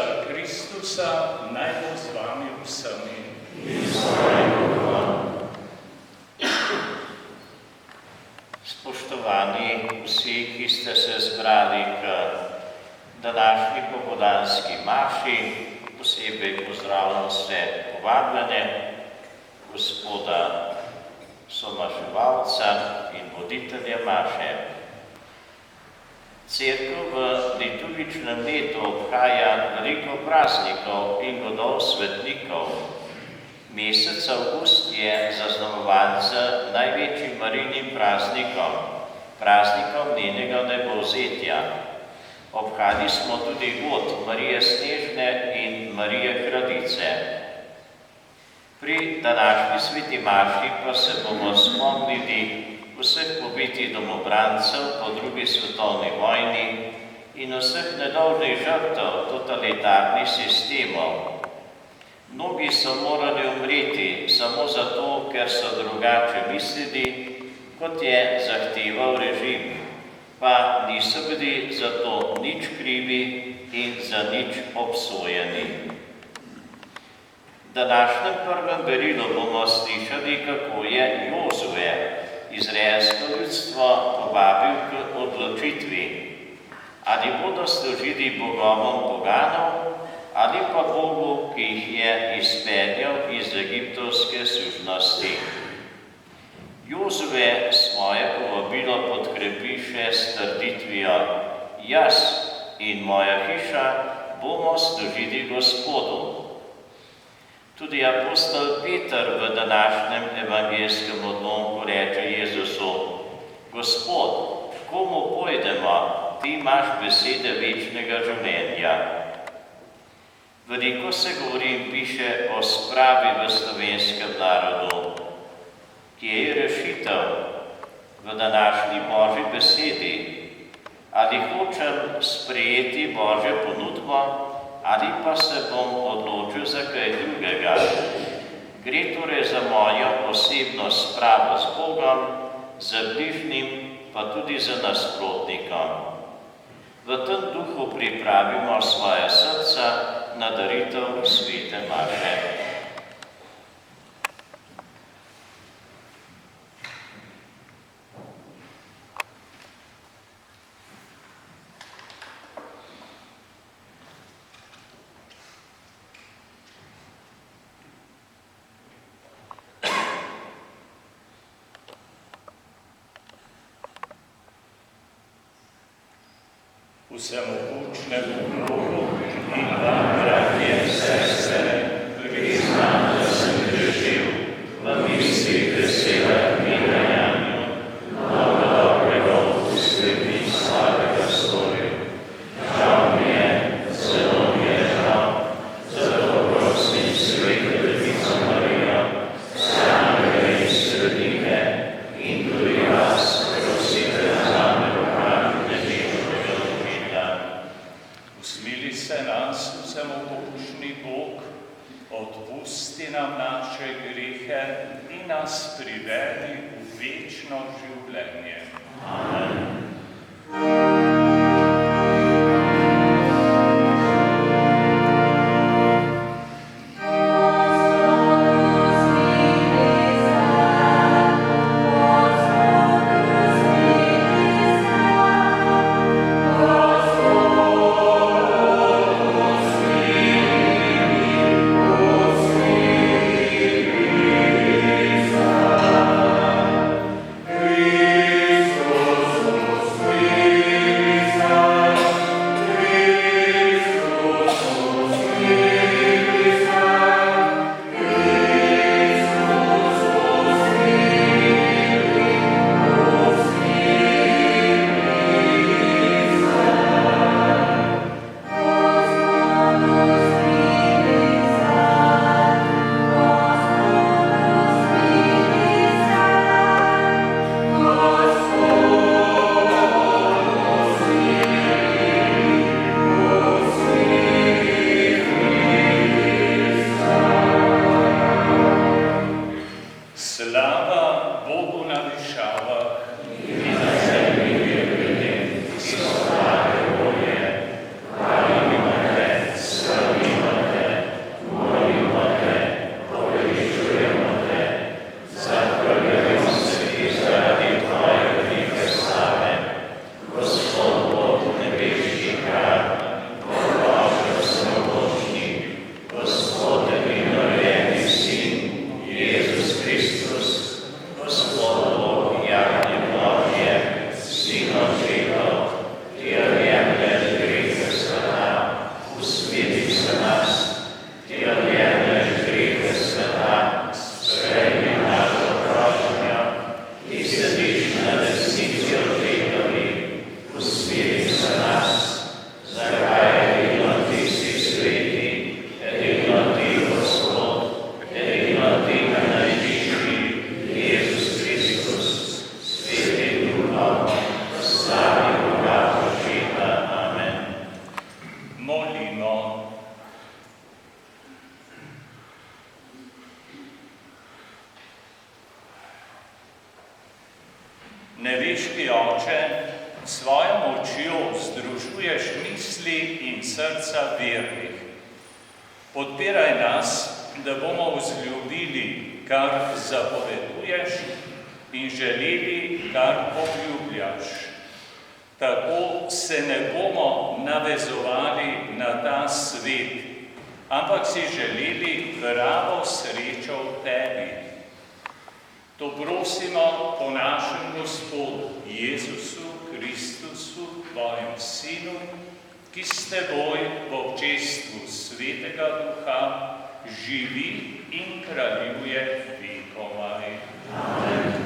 Isusa Kristusa, naj bo z vami vsemi. Spoštovani vsi, ki ste se zbrali k današnji popoldanski maši, posebej pozdravljam vse povabljene, gospoda somaševalca in voditelja maše. Cerkev v liturgičnem letu obhaja veliko praznikov in godov svetnikov. Mesec avgust je zaznamovan z največjim Marijnim praznikom, praznikom njenega nebovzetja. Obhajali smo tudi god Marije Snežne in Marije Kraljice. Pri današnji sveti maši pa se bomo spomnili vseh pobitih domobrancev po drugi svetovni vojni in vseh nedolžnih žrtev totalitarnih sistemov. Mnogi so morali umreti samo zato, ker so drugače mislili, kot je zahteval režim, pa niso bili za to nič krivi in za nič obsojeni. V današnjem prvem berilu bomo slišali, kako je Jozue izraelsko ljudstvo povabil k odločitvi, ali bodo služili bogovom poganov ali pa Bogu, ki jih je izpeljal iz egiptovske sužnosti. Jozue svoje povabilo podkrepi še s trditvijo: jaz in moja hiša bomo služili Gospodu. Tudi apostol Peter v današnjem evangelskem odlomku reče Jezusu: Gospod, komu pojdemo, ti imaš besede večnega življenja. Veliko se govori in piše o spravi v slovenskem narodu. Kje je rešitev v današnji Božji besedi? Ali hočem sprejeti Božjo ponudbo, ali pa se bom odločil za kaj drugega. Gre torej za mojo osebno spravo z Bogom, z bližnjim, pa tudi z nasprotnikom. V tem duhu pripravimo svoje srca na daritev svete maše. Vsemogočnemu Bogu in vam, bratje in sestre, priznam, da sem grešil v mislih, besedah in dejanju, mnogo dobrega opustil in slabega storil. Žal mi je, zelo mi je žal, zato prosim sveto Devico Marijo, vse angele in svetnike in tudi vas, prosite zame v hramu nebeškega očeta. Usmili se nas, vsemogočni Bog, odpusti nam naše grehe in nas privedi v večno življenje. Amen. Christus, nebeški Oče, s svojo močjo združuješ misli in srca vernih. Podpiraj nas, da bomo vzljubili, kar zapoveduješ, in želeli, kar obljubljaš. Tako se ne bomo navezovali na ta svet, ampak si želeli pravo srečo v tebi. To prosimo po našem Gospodu Jezusu Kristusu, tvojem Sinu, ki s teboj v občestvu Svetega Duha živi in kraljuje vekomaj. Amen.